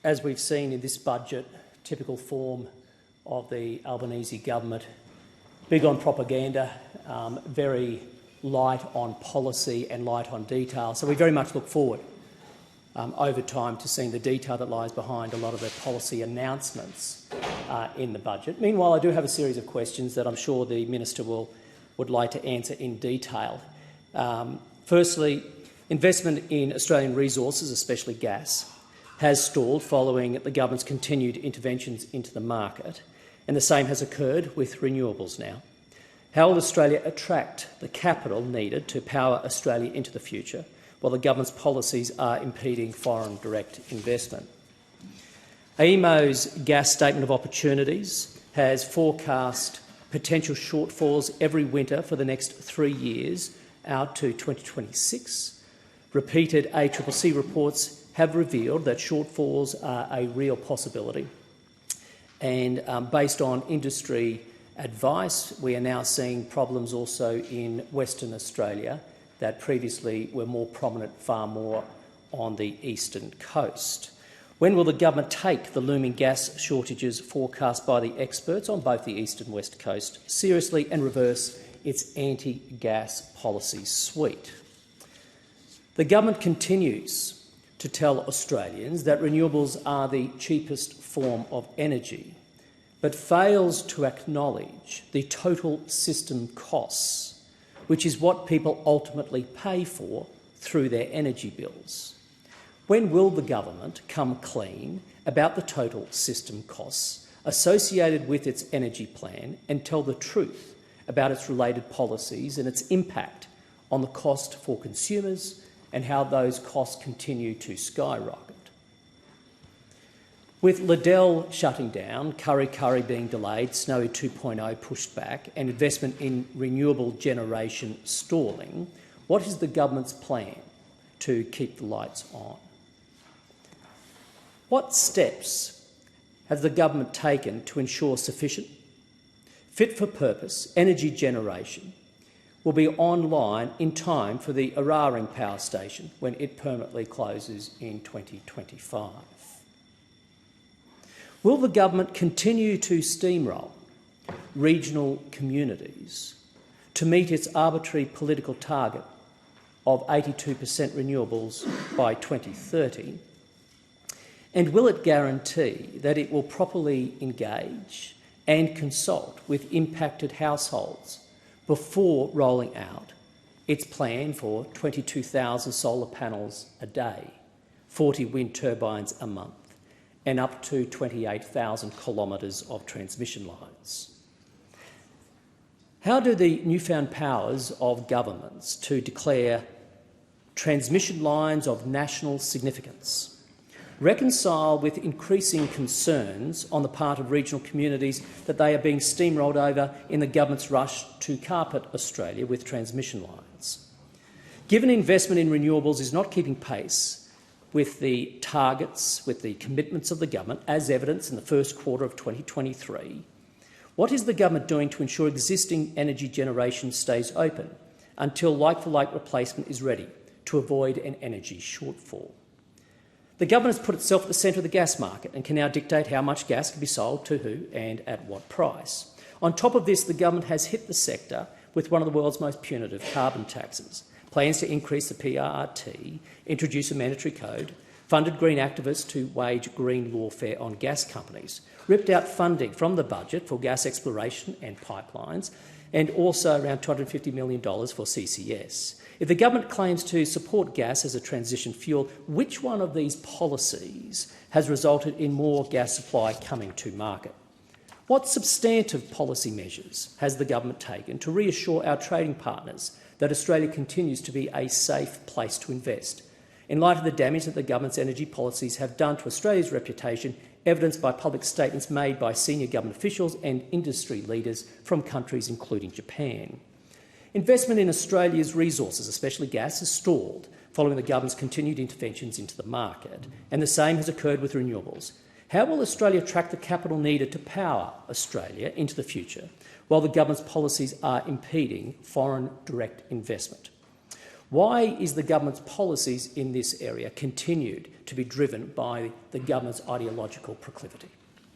As we've seen in this budget, typical form of the Albanese government, big on propaganda, very light on policy and light on detail. So we very much look forward over time to seeing the detail that lies behind a lot of the policy announcements in the budget. Meanwhile, I do have a series of questions that I'm sure the Minister would like to answer in detail. Firstly, investment in Australian resources, especially gas, has stalled following the government's continued interventions into the market, and the same has occurred with renewables now. How will Australia attract the capital needed to power Australia into the future while the government's policies are impeding foreign direct investment? AEMO's gas statement of opportunities has forecast potential shortfalls every winter for the next 3 years out to 2026. Repeated ACCC reports have revealed that shortfalls are a real possibility. And based on industry advice, we are now seeing problems also in Western Australia that previously were more prominent far more on the eastern coast. When will the government take the looming gas shortages forecast by the experts on both the east and west coast seriously and reverse its anti-gas policy suite? The government continues to tell Australians that renewables are the cheapest form of energy, but fails to acknowledge the total system costs, which is what people ultimately pay for through their energy bills. When will the government come clean about the total system costs associated with its energy plan and tell the truth about its related policies and its impact on the cost for consumers and how those costs continue to skyrocket? With Liddell shutting down, Kurri Kurri being delayed, Snowy 2.0 pushed back and investment in renewable generation stalling, what is the government's plan to keep the lights on? What steps has the government taken to ensure sufficient, fit-for-purpose energy generation will be online in time for the Eraring power station when it permanently closes in 2025? Will the government continue to steamroll regional communities to meet its arbitrary political target of 82% renewables by 2030? And will it guarantee that it will properly engage and consult with impacted households before rolling out its plan for 22,000 solar panels a day, 40 wind turbines a month, and up to 28,000 kilometres of transmission lines? How do the newfound powers of governments to declare transmission lines of national significance reconcile with increasing concerns on the part of regional communities that they are being steamrolled over in the government's rush to carpet Australia with transmission lines? Given investment in renewables is not keeping pace with the targets, with the commitments of the government, as evidenced in the first quarter of 2023, what is the government doing to ensure existing energy generation stays open until like-for-like replacement is ready to avoid an energy shortfall? The government has put itself at the centre of the gas market and can now dictate how much gas can be sold to who and at what price. On top of this, the government has hit the sector with one of the world's most punitive carbon taxes, plans to increase the PRRT, introduce a mandatory code, funded green activists to wage green lawfare on gas companies, ripped out funding from the budget for gas exploration and pipelines, and also around $250 million for CCS. If the government claims to support gas as a transition fuel, which one of these policies has resulted in more gas supply coming to market? What substantive policy measures has the government taken to reassure our trading partners that Australia continues to be a safe place to invest, in light of the damage that the government's energy policies have done to Australia's reputation, evidenced by public statements made by senior government officials and industry leaders from countries including Japan? Investment in Australia's resources, especially gas, has stalled following the government's continued interventions into the market, and the same has occurred with renewables. How will Australia attract the capital needed to power Australia into the future while the government's policies are impeding foreign direct investment? Why is the government's policies in this area continued to be driven by the government's ideological proclivity?